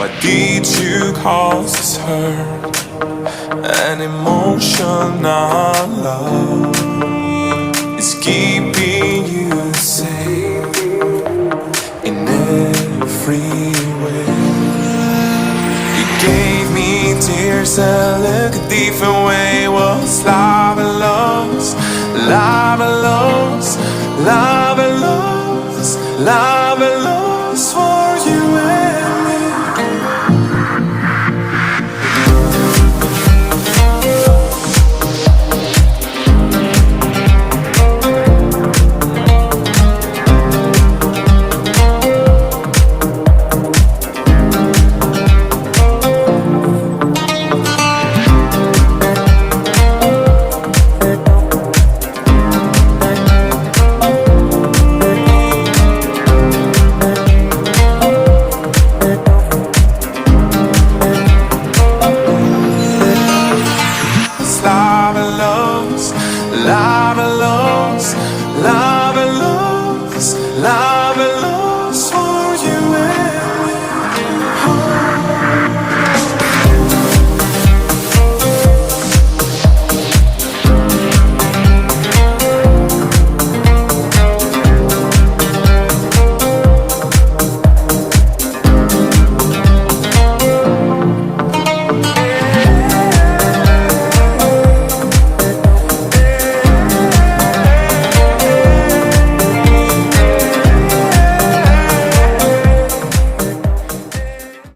Why did you cause this hurt? An emotional love is keeping you safe in every way. You gave me tears and look a different way. Was love and loss, love and loss, love and loss, love and loss for you and me. Love